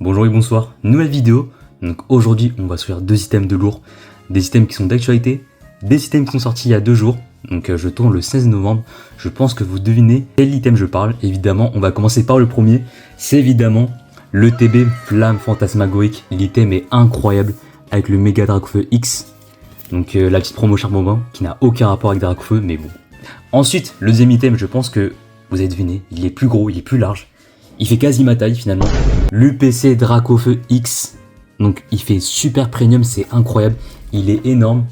Bonjour et bonsoir, nouvelle vidéo. Donc aujourd'hui on va se faire deux items de lourd, des items qui sont d'actualité, des items qui sont sortis il y a 2 jours. Donc je tourne le 16 novembre, je pense que vous devinez quel item je parle. Évidemment on va commencer par le premier, c'est évidemment le TB Flamme Fantasmagorique. L'item est incroyable avec le méga Dracofeu X. Donc la petite promo Charbonbin qui n'a aucun rapport avec Dracofeu mais bon. Ensuite le deuxième item, je pense que vous avez deviné, il est plus gros, il est plus large. Il fait quasi ma taille finalement. L'UPC Dracofeu X. Donc il fait super premium, c'est incroyable. Il est énorme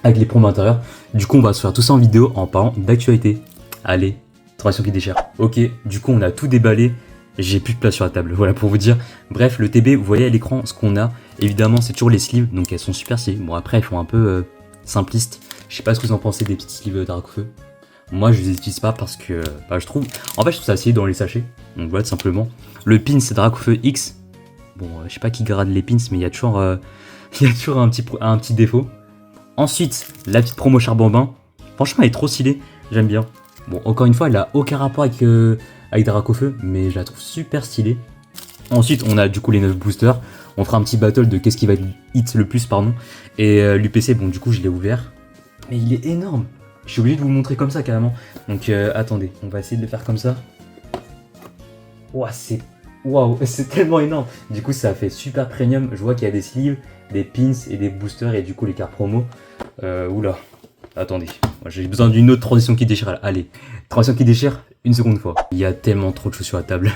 avec les promos intérieurs. Du coup on va se faire tout ça en vidéo en parlant d'actualité. Allez, transition qui déchire. Ok, du coup on a tout déballé. J'ai plus de place sur la table, voilà pour vous dire. Bref, le TB, vous voyez à l'écran ce qu'on a. Évidemment c'est toujours les sleeves, donc elles sont super stylées. Bon après elles font un peu simplistes. Je sais pas ce que vous en pensez des petites sleeves Dracofeu. Moi je les utilise pas parce que je trouve ça stylé dans les sachets. Donc voilà tout simplement. Le pin c'est Dracofeu X. Bon je sais pas qui grade les pins mais il y a toujours un petit défaut. Ensuite la petite promo Charbonbin. Franchement elle est trop stylée, j'aime bien. Bon encore une fois elle a aucun rapport avec Dracofeu mais je la trouve super stylée. Ensuite on a du coup les 9 boosters. On fera un petit battle de qu'est-ce qui va être hit le plus pardon. Et l'UPC bon du coup je l'ai ouvert. Mais il est énorme. Je suis obligé de vous le montrer comme ça carrément. Donc attendez, on va essayer de le faire comme ça. Waouh, c'est tellement énorme. Du coup ça fait super premium. Je vois qu'il y a des sleeves, des pins et des boosters et du coup les cartes promo. Oula, attendez. J'ai besoin d'une autre transition qui déchire. Allez, transition qui déchire une seconde fois. Il y a tellement trop de choses sur la table.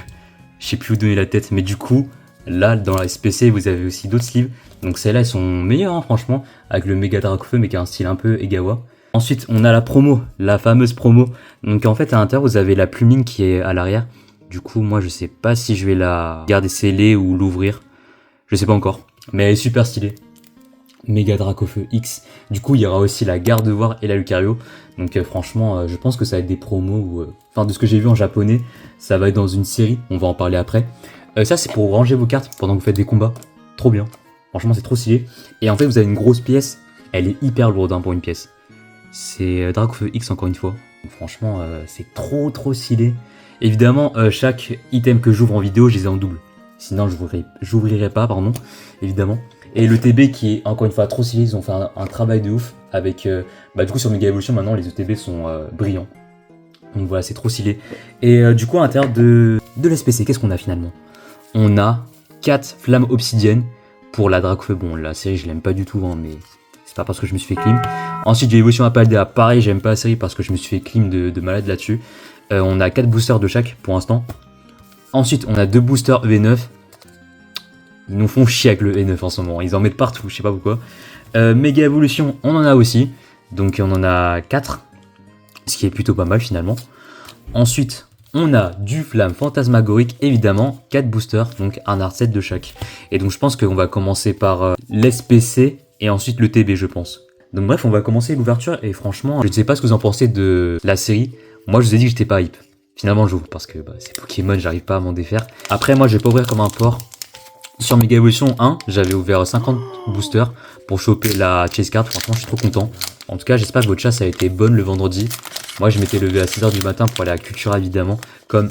Je sais plus où donner la tête. Mais du coup, là dans la SPC vous avez aussi d'autres sleeves. Donc celles-là elles sont meilleures hein, franchement. Avec le méga Dracofeu mais qui a un style un peu Egawa. Ensuite, on a la promo, la fameuse promo. Donc en fait, à l'intérieur, vous avez la plumine qui est à l'arrière. Du coup, moi, je sais pas si je vais la garder scellée ou l'ouvrir. Je sais pas encore. Mais elle est super stylée. Méga Dracofeu X. Du coup, il y aura aussi la Gardevoir et la Lucario. Donc franchement, je pense que ça va être des promos où... Enfin, de ce que j'ai vu en japonais, ça va être dans une série. On va en parler après. Ça, c'est pour ranger vos cartes pendant que vous faites des combats. Trop bien. Franchement, c'est trop stylé. Et en fait, vous avez une grosse pièce. Elle est hyper lourde hein, pour une pièce. C'est Dracofeu X encore une fois. Franchement, c'est trop stylé. Évidemment, chaque item que j'ouvre en vidéo, je les ai en double. Sinon, j'ouvrirai pas, pardon, évidemment. Et le TB qui est encore une fois trop stylé, ils ont fait un travail de ouf. Avec, du coup, sur Mega Evolution, maintenant, les ETB sont brillants. Donc voilà, c'est trop stylé. Et du coup, à l'intérieur de l'SPC, qu'est-ce qu'on a finalement? On a 4 flammes obsidiennes pour la Dracofeu. Bon, la série, je l'aime pas du tout, hein, mais... c'est pas parce que je me suis fait clean. Ensuite, j'ai l'évolution à Paldea. Pareil, j'aime pas la série parce que je me suis fait clean de malade là-dessus. On a 4 boosters de chaque pour l'instant. Ensuite, on a 2 boosters EV9. Ils nous font chier avec le E9 en ce moment. Ils en mettent partout, je sais pas pourquoi. Méga évolution, on en a aussi. Donc, on en a 4. Ce qui est plutôt pas mal finalement. Ensuite, on a du Flamme Fantasmagorique, évidemment. 4 boosters, donc un art set de chaque. Et donc, je pense qu'on va commencer par l'SPC. Et ensuite le TB je pense. Donc bref on va commencer l'ouverture et franchement je ne sais pas ce que vous en pensez de la série. Moi je vous ai dit que j'étais pas hype. Finalement j'ouvre parce que c'est Pokémon, j'arrive pas à m'en défaire. Après moi je vais pas ouvrir comme un porc. Sur Mega Evolution 1 j'avais ouvert 50 boosters pour choper la chase card. Franchement je suis trop content. En tout cas j'espère que votre chasse a été bonne le vendredi. Moi je m'étais levé à 6h du matin pour aller à Cultura évidemment. Comme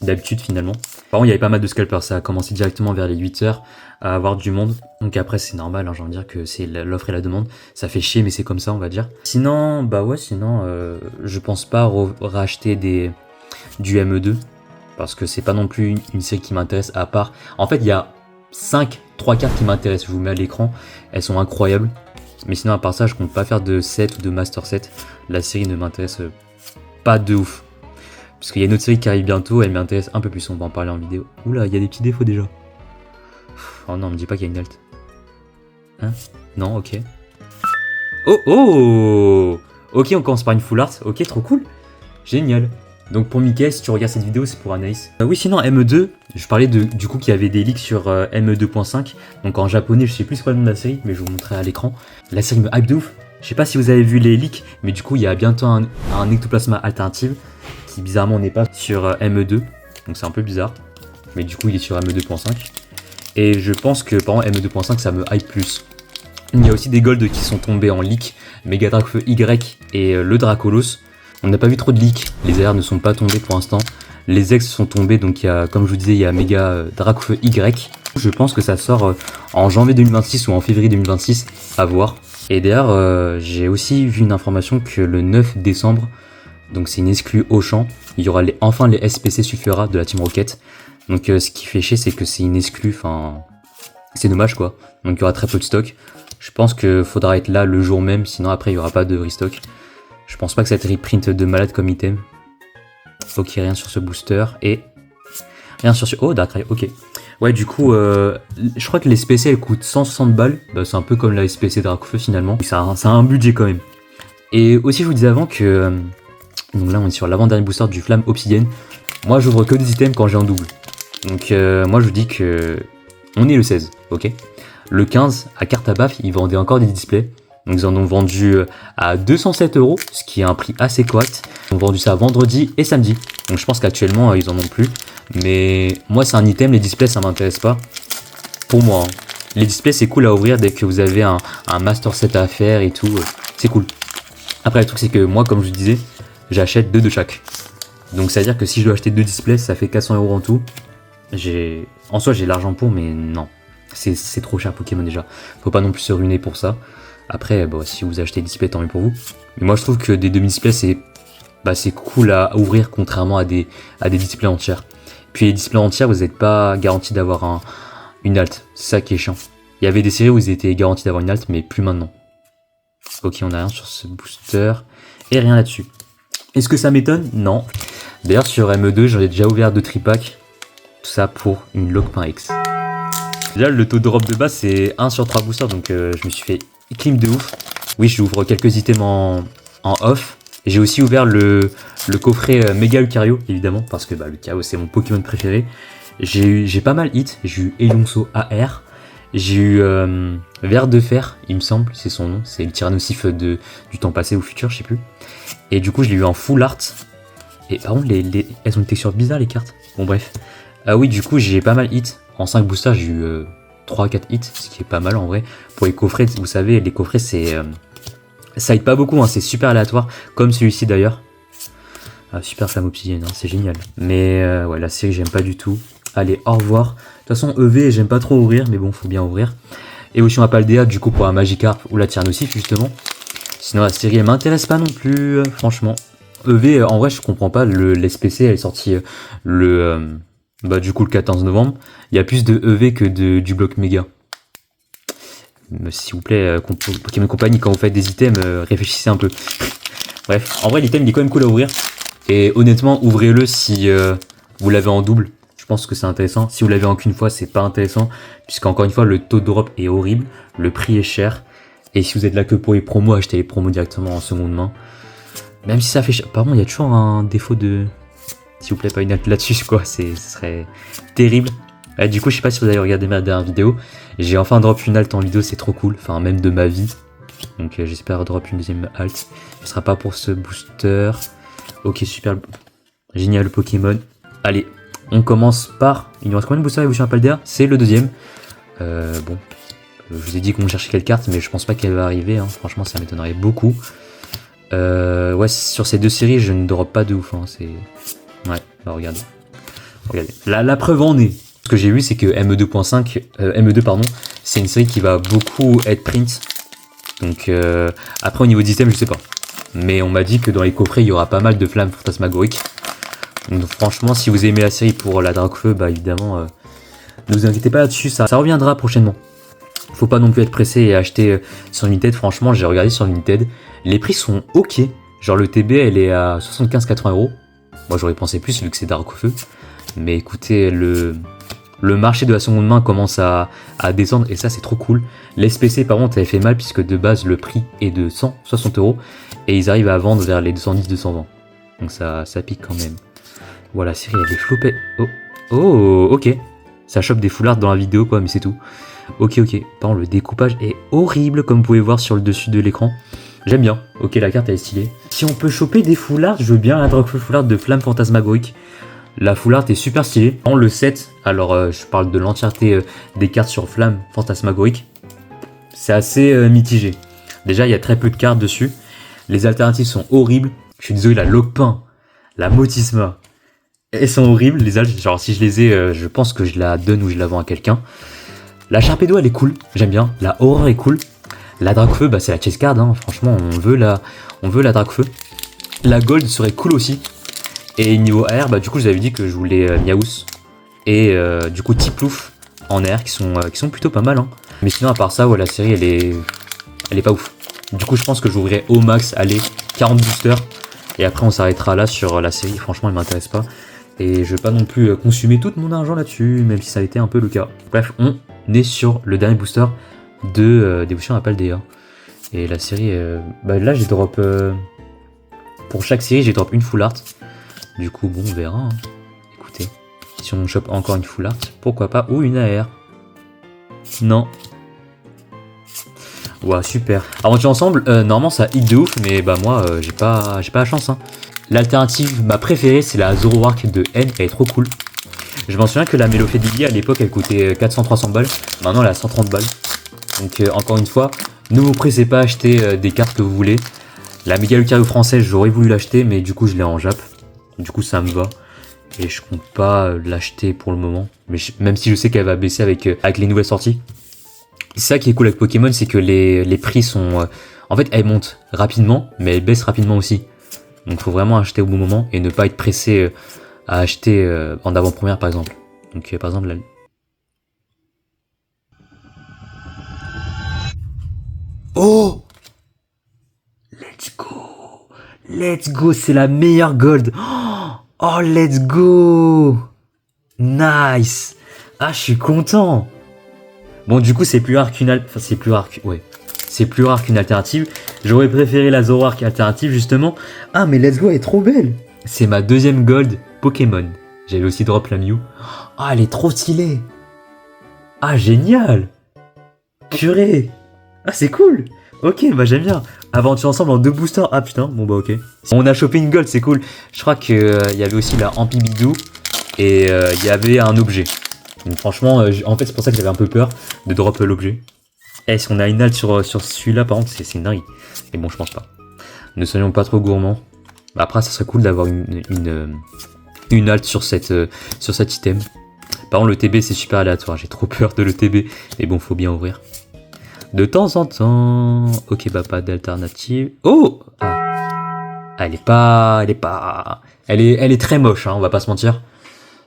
d'habitude finalement. Par contre il y avait pas mal de scalpers. Ça a commencé directement vers les 8h. À avoir du monde, donc après c'est normal hein, j'ai envie de dire que c'est l'offre et la demande, ça fait chier mais c'est comme ça on va dire. Sinon je pense pas racheter du ME2 parce que c'est pas non plus une série qui m'intéresse à part. En fait il y a 3 cartes qui m'intéressent, je vous mets à l'écran, elles sont incroyables, mais sinon à part ça je compte pas faire de set ou de master set. La série ne m'intéresse pas de ouf parce qu'il y a une autre série qui arrive bientôt, elle m'intéresse un peu plus, on va en parler en vidéo. Oula il y a des petits défauts déjà. Oh non, me dis pas qu'il y a une alt. Hein? Non, ok. Oh! Ok, on commence par une full art. Ok, trop cool. Génial. Donc pour Mickey, si tu regardes cette vidéo, c'est pour Anaïs. Oui, sinon, ME2, je parlais du coup qu'il y avait des leaks sur ME2.5. Donc en japonais, je sais plus quoi le nom de la série, mais je vous montrerai à l'écran. La série me hype de ouf. Je sais pas si vous avez vu les leaks, mais du coup, il y a bientôt un ectoplasma alternative qui bizarrement n'est pas sur ME2. Donc c'est un peu bizarre. Mais du coup, il est sur ME2.5. Et je pense que par exemple ME2.5 ça me hype plus. Il y a aussi des golds qui sont tombés en leak. Méga Dracofeu Y et le Dracolos. On n'a pas vu trop de leaks. Les AR ne sont pas tombés pour l'instant. Les ex sont tombés. Donc il y a, comme je vous disais, il y a Méga Dracofeu Y. Je pense que ça sort en janvier 2026 ou en février 2026, à voir. Et d'ailleurs, j'ai aussi vu une information que le 9 décembre, donc c'est une exclue Auchan, il y aura enfin les SPC Sulfura de la Team Rocket. Donc ce qui fait chier, c'est que c'est une exclue, enfin c'est dommage quoi. Donc il y aura très peu de stock. Je pense qu'il faudra être là le jour même, sinon après il n'y aura pas de restock. Je pense pas que ça va être reprint de malade comme item. Ok, rien sur ce booster et rien sur ce... Oh, Darkrai, ok. Ouais, du coup, je crois que les SPC elles coûtent 160 balles. Bah, c'est un peu comme la SPC Dracofeu finalement. Ça a un budget quand même. Et aussi, je vous disais avant que... donc là, on est sur l'avant-dernier booster du Flamme Obsidienne. Moi, j'ouvre que des items quand j'ai en double. Donc, moi, je vous dis que... On est le 16, ok. Le 15, à carte à baf, ils vendaient encore des displays. Donc ils en ont vendu à 207 €, ce qui est un prix assez correct. Ils ont vendu ça vendredi et samedi. Donc je pense qu'actuellement, ils en ont plus. Mais moi, c'est un item, les displays, ça m'intéresse pas. Pour moi, hein. Les displays, c'est cool à ouvrir dès que vous avez un master set à faire et tout. C'est cool. Après, le truc, c'est que moi, comme je vous disais, j'achète 2 de chaque. Donc ça veut dire que si je dois acheter 2 displays, ça fait 400 € en tout. En soi, j'ai l'argent pour, mais non. C'est trop cher Pokémon déjà. Faut pas non plus se ruiner pour ça. Après, bon, si vous achetez des displays, tant mieux pour vous. Mais moi, je trouve que des demi-displays, c'est cool à ouvrir, contrairement à des displays entières. Puis les displays entières, vous n'êtes pas garanti d'avoir une alt. C'est ça qui est chiant. Il y avait des séries où vous étiez garanti d'avoir une alt, mais plus maintenant. Ok, on a rien sur ce booster. Et rien là-dessus. Est-ce que ça m'étonne? Non. D'ailleurs, sur ME2, j'en ai déjà ouvert 2 tripacks. Tout ça pour une Lockpin X. Déjà, le taux de drop de base, c'est 1 sur 3 boosters, donc je me suis fait clean de ouf. Oui, j'ouvre quelques items en off. J'ai aussi ouvert le coffret Mega Lucario, évidemment, parce que Lucario, c'est mon Pokémon préféré. J'ai pas mal hit. J'ai eu Elonso AR. J'ai eu Ver de Fer, il me semble, c'est son nom. C'est le tyrannosif du temps passé ou futur, je sais plus. Et du coup, je l'ai eu en full art. Et par contre, elles ont une texture bizarre, les cartes. Bon, bref. Ah oui, du coup, j'ai pas mal hit. En 5 boosters, j'ai eu 3-4 hits, ce qui est pas mal en vrai. Pour les coffrets, vous savez, les coffrets, ça aide pas beaucoup, hein, c'est super aléatoire, comme celui-ci d'ailleurs. Ah, super Flamme Obsidienne, hein, c'est génial. Mais ouais, la série, j'aime pas du tout. Allez, au revoir. De toute façon, EV, j'aime pas trop ouvrir, mais bon, faut bien ouvrir. Évolution à Paldea, du coup, pour un Magikarp ou la Tyrannosif, justement. Sinon, la série, elle m'intéresse pas non plus, franchement. EV, en vrai, je comprends pas, l'SPC, elle est sortie du coup le 14 novembre, il y a plus de EV que du bloc méga. S'il vous plaît, Pokémon Company, quand vous faites des items, réfléchissez un peu. Bref, en vrai l'item il est quand même cool à ouvrir. Et honnêtement, ouvrez-le si vous l'avez en double. Je pense que c'est intéressant. Si vous l'avez en qu'une fois, c'est pas intéressant. Puisqu'encore une fois, le taux de drop est horrible. Le prix est cher. Et si vous êtes là que pour les promos, achetez les promos directement en seconde main. Même si ça fait cher. Par contre, il y a toujours un défaut de... S'il vous plaît, pas une alt là-dessus, quoi. Ce serait terrible. Du coup, je sais pas si vous avez regardé ma dernière vidéo. J'ai enfin drop une alt en vidéo, c'est trop cool. Enfin, même de ma vie. Donc, j'espère drop une deuxième alt. Ce sera pas pour ce booster. Ok, super. Génial le Pokémon. Allez, on commence par... Il nous reste combien de boosters Evolution à Paldea? C'est le deuxième. Bon. Je vous ai dit qu'on cherchait quelle carte, mais je pense pas qu'elle va arriver. Hein. Franchement, ça m'étonnerait beaucoup. Ouais, sur ces deux séries, je ne drop pas de ouf. Hein. C'est... Ouais, bah regardez. La preuve en est. Ce que j'ai vu, c'est que ME2 pardon, c'est une série qui va beaucoup être print. Donc après au niveau d'items, je sais pas. Mais on m'a dit que dans les coffrets, il y aura pas mal de flammes fantasmagoriques. Donc franchement, si vous aimez la série pour la Dracofeu, bah évidemment, ne vous inquiétez pas là-dessus, ça reviendra prochainement. Faut pas non plus être pressé et acheter sur Vinted. Franchement, j'ai regardé sur Vinted, les prix sont ok. Genre le TB, elle est à 75-80 €. Moi j'aurais pensé plus vu que c'est Dracofeu. Mais écoutez, le marché de la seconde main commence à descendre et ça c'est trop cool. L'SPC par contre elle fait mal puisque de base le prix est de 160 € et ils arrivent à vendre vers les 210-220. Donc ça pique quand même. Voilà, la série elle est flopée. Oh, ok. Ça chope des foulards dans la vidéo quoi, mais c'est tout. Ok. Par contre le découpage est horrible comme vous pouvez voir sur le dessus de l'écran. J'aime bien. Ok, la carte elle est stylée. Si on peut choper des foulards, je veux bien la Dracofeu foulard de flamme fantasmagorique. La full art est super stylée. En le set, alors je parle de l'entièreté des cartes sur flamme fantasmagorique. C'est assez mitigé. Déjà, il y a très peu de cartes dessus. Les alternatives sont horribles. Je suis désolé, la Lockpin, la Motisma Elles sont horribles, les altes. Genre, si je les ai, je pense que je la donne ou je la vends à quelqu'un. La Sharpedo, elle est cool, j'aime bien. La Aurore est cool. La Dracofeu, bah, c'est la chase card, hein. Franchement, on veut la Dracofeu. La Gold serait cool aussi. Et niveau air, bah, du coup, je vous avais dit que je voulais Miaous. Et du coup, Tiplouf en air qui sont plutôt pas mal, hein. Mais sinon, à part ça, ouais, la série, elle est pas ouf. Du coup, je pense que j'ouvrirai au max, allez, 40 boosters. Et après, on s'arrêtera là sur la série. Franchement, elle m'intéresse pas. Et je vais pas non plus consumer tout mon argent là-dessus, même si ça a été un peu le cas. Bref, on est sur le dernier booster d'évolution à Paldea. Et la série, bah là, j'ai drop. Pour chaque série, j'ai drop une full art. Du coup, bon, on verra, hein. Écoutez, si on chope encore une full art, pourquoi pas. Ou une AR. Non. Ouah, super. Aventure ensemble, normalement ça hit de ouf, mais bah moi j'ai pas la chance, hein. L'alternative, ma préférée, c'est la Zoroark de N, elle est trop cool. Je m'en souviens que la Mélophédie à l'époque elle coûtait 400-300 balles, maintenant elle a 130 balles. Donc encore une fois, ne vous pressez pas à acheter des cartes que vous voulez. La Méga Lucario française, j'aurais voulu l'acheter, mais du coup je l'ai en Jap. Du coup ça me va. Et je compte pas l'acheter pour le moment. Mais même si je sais qu'elle va baisser avec les nouvelles sorties. C'est ça qui est cool avec Pokémon, c'est que les prix sont... en fait, elles montent rapidement, mais elles baissent rapidement aussi. Donc faut vraiment acheter au bon moment et ne pas être pressé à acheter en avant-première, par exemple. Donc par exemple... Là... Oh, let's go. Let's go, c'est la meilleure gold. Oh, let's go. Nice. Ah, je suis content. Bon, du coup, c'est plus rare qu'une Enfin, c'est plus rare que... Ouais. C'est plus rare qu'une alternative. J'aurais préféré la Zoroark alternative, justement. Ah, mais Let's Go est trop belle. C'est ma deuxième gold Pokémon. J'avais aussi drop la Mew. Ah, elle est trop stylée. Ah, génial. Purée. Ah, c'est cool. Ok, bah j'aime bien. Aventure ensemble en 2 boosters. Ah, putain, bon bah ok. On a chopé une gold, c'est cool. Je crois qu'il y avait aussi la Ampibidou. Et il y avait un objet. Donc franchement, en fait c'est pour ça que j'avais un peu peur de drop l'objet. Et si on a une halte sur celui-là, par contre, c'est une dingue. Mais bon, je pense pas. Ne soyons pas trop gourmands. Après, ça serait cool d'avoir une halte sur cet item. Par contre, le TB, c'est super aléatoire. J'ai trop peur de le TB. Mais bon, faut bien ouvrir. De temps en temps. Ok, bah pas d'alternative. Oh ah. Elle est très moche, hein, on va pas se mentir.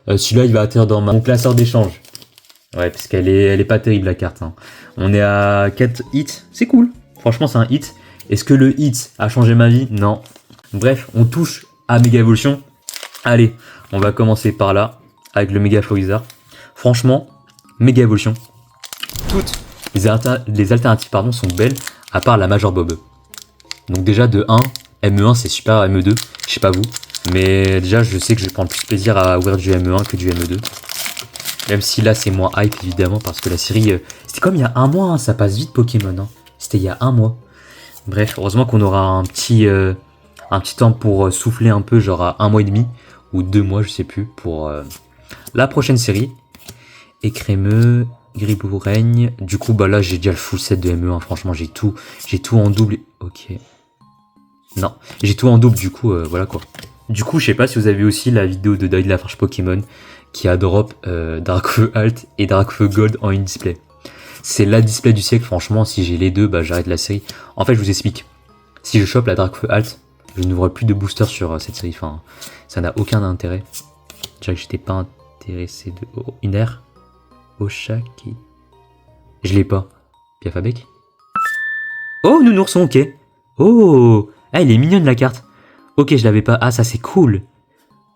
Celui-là, il va atterrir dans mon classeur d'échange. Ouais, parce qu'elle est pas terrible la carte, hein. On est à 4 hits, c'est cool. Franchement, c'est un hit. Est-ce que le hit a changé ma vie? Non. Bref, on touche à Méga Evolution. Allez, on va commencer par là, avec le Méga Florizard. Franchement, Méga Evolution. Toutes les alternatives sont belles, à part la Major Bob. Donc déjà, de 1, ME1, c'est super à ME2. Je sais pas vous. Mais déjà, je sais que je vais prendre plus plaisir à ouvrir du ME1 que du ME2. Même si là, c'est moins hype, évidemment, parce que la série... c'était comme il y a un mois, hein, ça passe vite, Pokémon. Hein. C'était il y a un mois. Bref, heureusement qu'on aura un petit temps pour souffler un peu, genre à 1 mois et demi, ou 2 mois, je sais plus, pour la prochaine série. Écrémeux, Griboureigne. Du coup, bah là, j'ai déjà le full set de ME1. Franchement, j'ai tout en double. Ok. Non, j'ai tout en double, du coup, voilà quoi. Du coup, je sais pas si vous avez aussi la vidéo de David Lafarge Pokémon qui a drop Dracofeu Alt et Dracofeu Gold en une display. C'est la display du siècle, franchement, si j'ai les deux, bah j'arrête la série. En fait, je vous explique. Si je chope la Dracofeu Alt, je n'ouvre plus de booster sur cette série, enfin, ça n'a aucun intérêt. Déjà que j'étais pas intéressé de... Oh, une air Oshaki. Je l'ai pas. Piafabec. Oh, nounourson, ok. Oh, ah, il est mignonne la carte. Ok, je l'avais pas. Ah, ça c'est cool.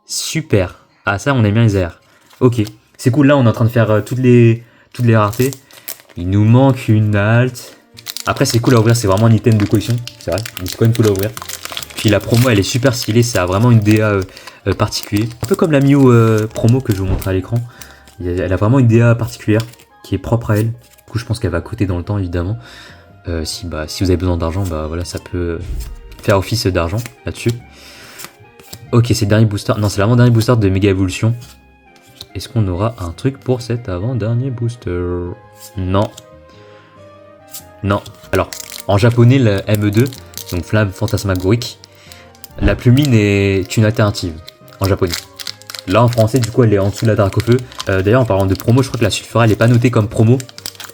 Super. Ah, ça, on aime bien les airs. Ok, c'est cool. Là, on est en train de faire toutes les raretés. Il nous manque une halte. Après, c'est cool à ouvrir. C'est vraiment un item de collection. C'est vrai. Mais c'est quand même cool à ouvrir. Puis la promo, elle est super stylée. Ça a vraiment une DA particulière. Un peu comme la Mew promo que je vous montre à l'écran. Elle a vraiment une DA particulière qui est propre à elle. Du coup, je pense qu'elle va coûter dans le temps, évidemment. Si vous avez besoin d'argent, bah voilà, ça peut faire office d'argent là-dessus. Ok, c'est le dernier booster. Non, c'est l'avant-dernier booster de Méga Evolution. Est-ce qu'on aura un truc pour cet avant-dernier booster? Non. Non. Alors, en japonais, le ME2, donc Flamme Fantasmagorique, la plumine est une alternative en japonais. Là en français du coup elle est en dessous de la Dracofeu. D'ailleurs en parlant de promo, je crois que la Sulfura elle est pas notée comme promo.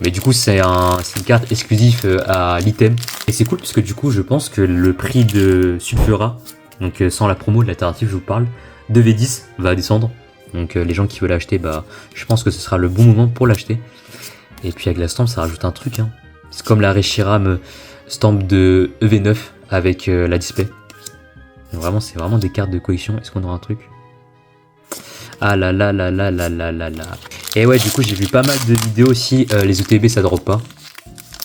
Mais du coup c'est une carte exclusive à l'item. Et c'est cool parce que du coup je pense que le prix de Sulfura, donc sans la promo de l'alternative je vous parle, de V10 va descendre. Donc les gens qui veulent l'acheter, bah je pense que ce sera le bon moment pour l'acheter. Et puis avec la stamp ça rajoute un truc. Hein. C'est comme la Reshiram stamp de EV9 avec la display. Donc, vraiment c'est vraiment des cartes de collection. Est-ce qu'on aura un truc? Ah là là là là là là là là. Et ouais, du coup, j'ai vu pas mal de vidéos aussi. Les ETB, ça drop pas.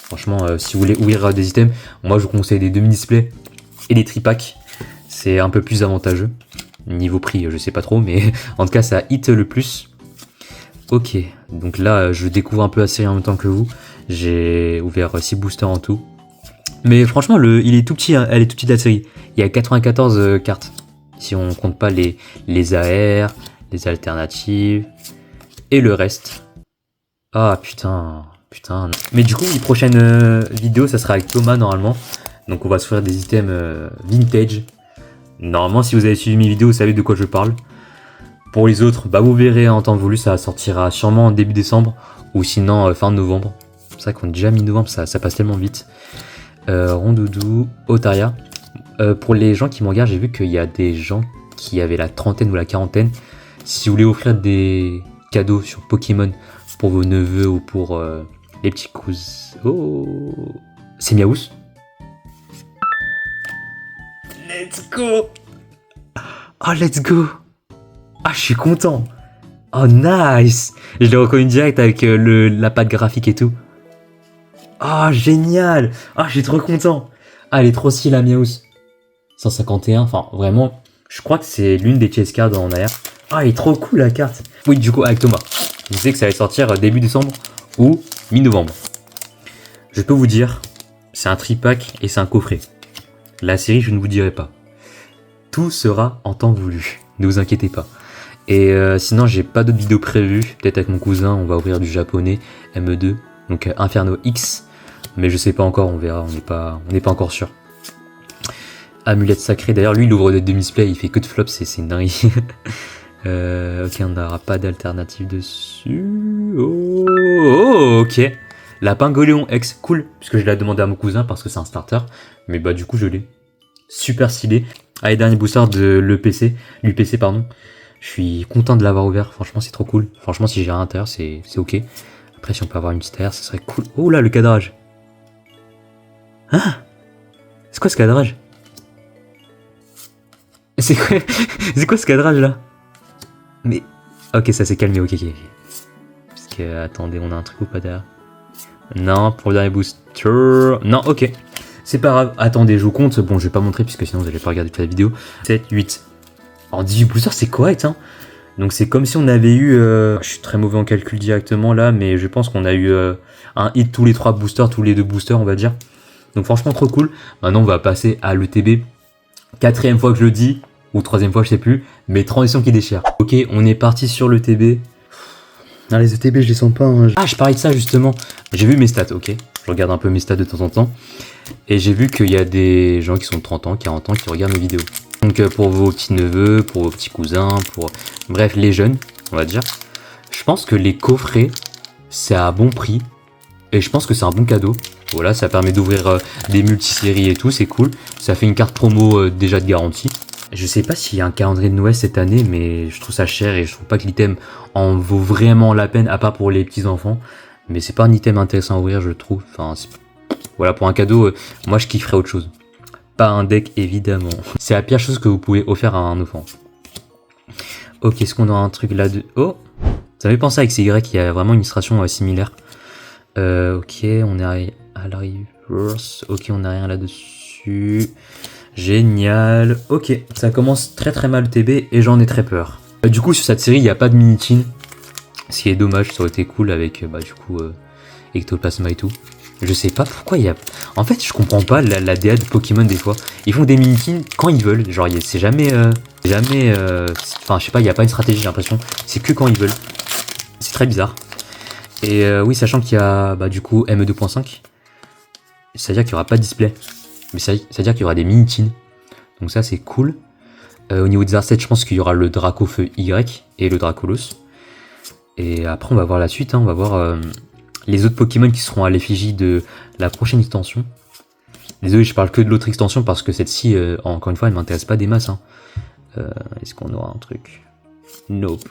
Franchement, si vous voulez ouvrir des items, moi, je vous conseille des demi-displays et des tripacks. C'est un peu plus avantageux. Niveau prix, je sais pas trop, mais en tout cas, ça hit le plus. Ok, donc là, je découvre un peu la série en même temps que vous. J'ai ouvert 6 boosters en tout. Mais franchement, il est tout petit, hein. Elle est tout petite la série. Il y a 94 cartes. Si on compte pas les AR, les alternatives et le reste. Ah putain. Mais du coup, les prochaines vidéos, ça sera avec Thomas normalement. Donc on va se faire des items vintage. Normalement, si vous avez suivi mes vidéos, vous savez de quoi je parle. Pour les autres, bah vous verrez en temps voulu, ça sortira sûrement en début décembre ou sinon fin novembre. C'est vrai qu'on est déjà mi-novembre, ça passe tellement vite. Rondoudou, Otaria. Pour les gens qui me regardent, j'ai vu qu'il y a des gens qui avaient la trentaine ou la quarantaine. Si vous voulez offrir des cadeaux sur Pokémon pour vos neveux ou pour les petits cousins... Oh, c'est Miaous. Let's go. Oh, let's go. Ah, je suis content. Oh, nice. Je l'ai reconnu direct avec la patte graphique et tout. Oh, génial. Ah, je suis trop content. Ah, elle est trop stylée, la Miaous. 151, enfin, vraiment, je crois que c'est l'une des chase cards en arrière. Ah, elle est trop cool, la carte. Oui, du coup, avec Thomas. Je sais que ça allait sortir début décembre ou mi-novembre. Je peux vous dire, c'est un tripack et c'est un coffret. La série, je ne vous dirai pas. Tout sera en temps voulu. Ne vous inquiétez pas. Et sinon, j'ai pas d'autres vidéos prévues. Peut-être avec mon cousin, on va ouvrir du japonais ME2. Donc Inferno X. Mais je sais pas encore, on verra. On n'est pas encore sûr. Amulette sacrée. D'ailleurs, lui, il ouvre des demi-displays. Il fait que de flops. C'est une dinguerie. Ok, on n'aura pas d'alternative dessus. Oh, ok. La Pingoléon X, cool. Puisque je l'ai demandé à mon cousin parce que c'est un starter. Mais bah, du coup, je l'ai. Super stylé. Allez, dernier booster de l'UPC, pardon. Je suis content de l'avoir ouvert. Franchement, c'est trop cool. Franchement, si j'ai rien à l'intérieur, c'est ok. Après, si on peut avoir une petite AR, ça serait cool. Oh là, le cadrage. Hein? C'est quoi ce cadrage? C'est quoi ce cadrage là? Mais. Ok, ça s'est calmé, ok. Parce que, attendez, on a un truc ou pas derrière? Non, pour le dernier booster. Non, ok. C'est pas grave. Attendez, je vous compte. Bon, je vais pas montrer puisque sinon vous allez pas regarder toute la vidéo. 7, 8. En 18 boosters, c'est correct, hein. Donc c'est comme si on avait eu... Je suis très mauvais en calcul directement là, mais je pense qu'on a eu un hit tous les 3 boosters, tous les 2 boosters, on va dire. Donc franchement, trop cool. Maintenant, on va passer à l'ETB. 4ème fois que je le dis, ou 3ème fois, je sais plus. Mais transition qui déchire. Ok, on est parti sur l'ETB. Ah, les ETB, je les sens pas. Hein. Ah, je parlais de ça justement. J'ai vu mes stats, ok. Je regarde un peu mes stats de temps en temps. Et j'ai vu qu'il y a des gens qui sont de 30 ans, 40 ans qui regardent mes vidéos. Donc pour vos petits-neveux, pour vos petits cousins, pour... Bref, les jeunes, on va dire. Je pense que les coffrets, c'est à bon prix. Et je pense que c'est un bon cadeau. Voilà, ça permet d'ouvrir des multiséries et tout, c'est cool. Ça fait une carte promo déjà de garantie. Je sais pas s'il y a un calendrier de Noël cette année, mais je trouve ça cher et je trouve pas que l'item en vaut vraiment la peine, à part pour les petits-enfants. Mais c'est pas un item intéressant à ouvrir, je trouve. Enfin, voilà, pour un cadeau, moi je kifferais autre chose. Pas un deck, évidemment. C'est la pire chose que vous pouvez offrir à un enfant. Ok, est-ce qu'on aura un truc là de... Oh, ça me fait penser avec CY, il y a vraiment une illustration similaire. Ok, on est à la reverse. Ok, on n'a rien là-dessus. Génial. Ok, ça commence très très mal le TB et j'en ai très peur. Du coup, sur cette série, il n'y a pas de mini-tin. Ce qui est dommage, ça aurait été cool avec, du coup, Ectoplasma et tout. Je sais pas pourquoi il y a... En fait, je comprends pas la DA de Pokémon des fois. Ils font des mini-tins quand ils veulent. Genre, c'est jamais... Enfin, je sais pas, il n'y a pas une stratégie, j'ai l'impression. C'est que quand ils veulent. C'est très bizarre. Et oui, sachant qu'il y a, du coup, ME2.5. C'est-à-dire qu'il n'y aura pas de display. Mais c'est-à-dire qu'il y aura des mini-tins. Donc ça, c'est cool. Au niveau des assets, je pense qu'il y aura le Dracofeu Y et le Dracolos. Et après, on va voir la suite, hein. On va voir les autres Pokémon qui seront à l'effigie de la prochaine extension. Désolé, je parle que de l'autre extension parce que celle-ci, encore une fois, elle m'intéresse pas des masses. Hein. Est-ce qu'on aura un truc? Nope.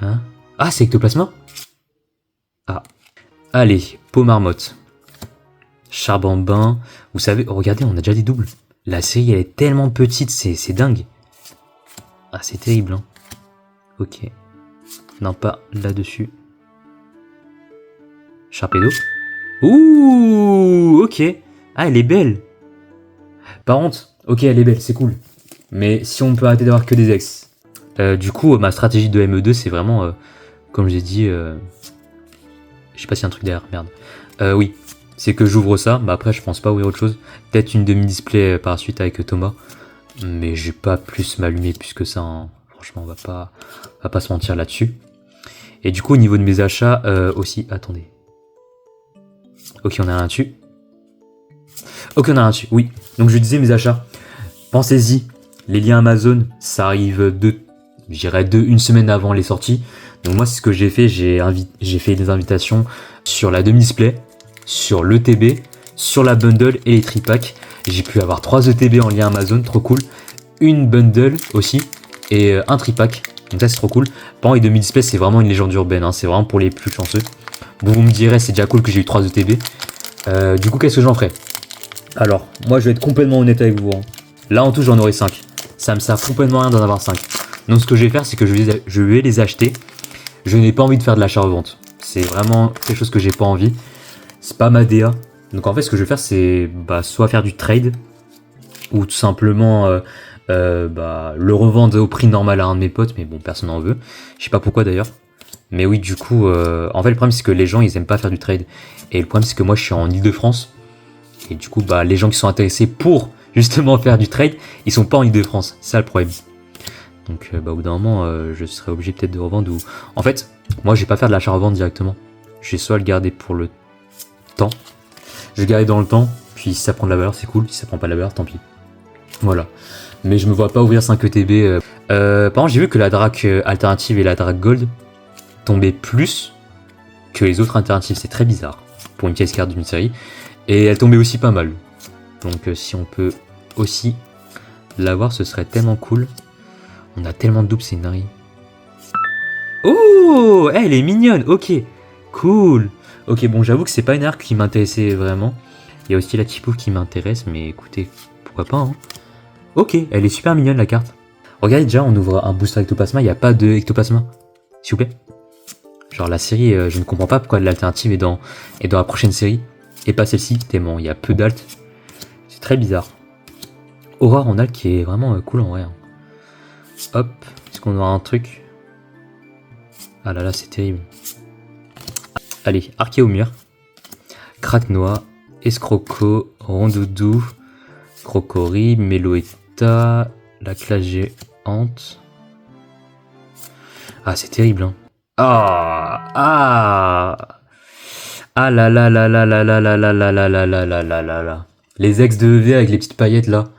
Hein? Ah, c'est Ectoplasma? Ah. Allez, peau marmotte. Charbambin. Vous savez, regardez, on a déjà des doubles. La série, elle est tellement petite, c'est dingue. Ah, c'est terrible, hein. Ok. Non, pas là-dessus. Sharpedo. Ouh, ok. Ah, elle est belle. Par contre, ok, elle est belle, c'est cool. Mais si on peut arrêter d'avoir que des ex. Du coup, ma stratégie de ME2, c'est vraiment, comme j'ai dit, je sais pas s'il y a un truc derrière, merde. Oui, c'est que j'ouvre ça, mais après je pense pas ouvrir autre chose. Peut-être une demi-display par la suite avec Thomas. Mais je vais pas plus m'allumer plus que ça, hein. Franchement, on va pas se mentir là-dessus. Et du coup, au niveau de mes achats, aussi, attendez. Ok, on a un dessus. Ok, on a un dessus, oui. Donc je disais mes achats. Pensez-y, les liens Amazon, ça arrive je dirais une semaine avant les sorties. Donc moi, c'est ce que j'ai fait. J'ai fait des invitations sur la demi-display, sur l'ETB, sur la bundle et les tripacks. J'ai pu avoir 3 ETB en lien Amazon, trop cool. Une bundle aussi et un tripack. Donc ça, c'est trop cool. Par contre, les demi-display, c'est vraiment une légende urbaine. Hein. C'est vraiment pour les plus chanceux. Bon, vous me direz, c'est déjà cool que j'ai eu 3 ETB. Du coup, qu'est-ce que j'en ferai? Alors, moi, je vais être complètement honnête avec vous. Hein. Là, en tout, j'en aurai 5. Ça me sert complètement rien d'en avoir 5. Donc, ce que je vais faire, c'est que je vais les acheter. Je n'ai pas envie de faire de l'achat-revente. C'est vraiment quelque chose que j'ai pas envie. C'est pas ma DA. Donc, en fait, ce que je vais faire, c'est soit faire du trade, ou tout simplement le revendre au prix normal à un de mes potes. Mais bon, personne n'en veut. Je sais pas pourquoi d'ailleurs. Mais oui, du coup, en fait, le problème, c'est que les gens, ils aiment pas faire du trade. Et le problème, c'est que moi, je suis en Ile-de-France. Et du coup, les gens qui sont intéressés pour justement faire du trade, ils sont pas en Ile-de-France. C'est ça le problème. Donc, au bout d'un moment, je serais obligé peut-être de revendre. Ou en fait, moi, je vais pas faire de l'achat-revente directement. Je vais soit le garder pour le temps. Je vais le garder dans le temps. Puis si ça prend de la valeur, c'est cool. Si ça prend pas de la valeur, tant pis. Voilà. Mais je me vois pas ouvrir 5 ETB. Par contre, j'ai vu que la Drac alternative et la Drac Gold tombaient plus que les autres alternatives. C'est très bizarre pour une pièce carte d'une série. Et elle tombait aussi pas mal. Donc si on peut aussi l'avoir, ce serait tellement cool. On a tellement de doubles, c'est une dinguerie. Oh, elle est mignonne. Ok, cool. Ok, bon, j'avoue que c'est pas une arc qui m'intéressait vraiment. Il y a aussi la Tipouf qui m'intéresse, mais écoutez, pourquoi pas, hein. Ok, elle est super mignonne la carte. Regardez déjà, on ouvre un booster Ectoplasma, il n'y a pas de Ectoplasma. S'il vous plaît. Genre la série, je ne comprends pas pourquoi l'alternative est dans la prochaine série. Et pas celle-ci, tellement il y a peu d'alt. C'est très bizarre. Aura en alt qui est vraiment cool en vrai. Hein. Hop, est-ce qu'on aura un truc? Ah là là, c'est terrible. Allez, Archéomur, Craquenois, Escroco, Rondoudou, Crocori, Meloetta, la classe géante. Ah, c'est terrible, hein. Ah là là là là là là là là là là là là là là là là. Les ex de EV avec les petites paillettes là.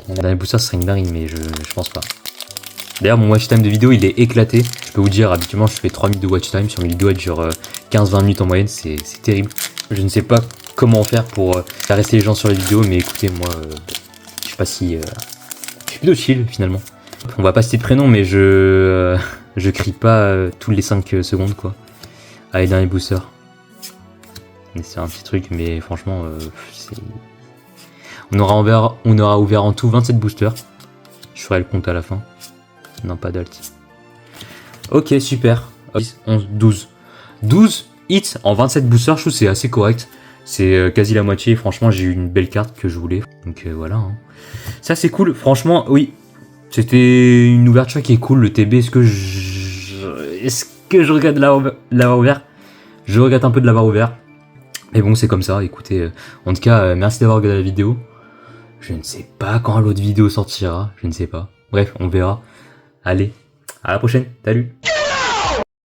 Mon dernier booster serait une dingue, mais je pense pas. D'ailleurs, mon watch time de vidéo il est éclaté. Je peux vous dire, habituellement je fais 3 minutes de watch time. Sur mes vidéos, elles durent 15-20 minutes en moyenne. C'est terrible. Je ne sais pas comment faire pour faire rester les gens sur les vidéos, mais écoutez, moi, je sais pas si. Je suis plutôt chill finalement. On va pas citer de prénom, mais je crie pas tous les 5 secondes quoi. Allez, dernier booster. C'est un petit truc, mais franchement, on aura ouvert en tout 27 boosters. Je ferai le compte à la fin. Non, pas d'alt. Ok, super. 10, 11, 12. 12 hits en 27 boosters, je trouve que c'est assez correct. C'est quasi la moitié. Franchement, j'ai eu une belle carte que je voulais. Donc voilà. Hein. Ça, c'est cool. Franchement, oui. C'était une ouverture qui est cool. Le TB, est-ce que je regrette de l'avoir ouvert? Je regrette un peu de l'avoir ouvert. Mais bon, c'est comme ça. Écoutez, en tout cas, merci d'avoir regardé la vidéo. Je ne sais pas quand l'autre vidéo sortira. Je ne sais pas. Bref, on verra. Allez, à la prochaine. Salut!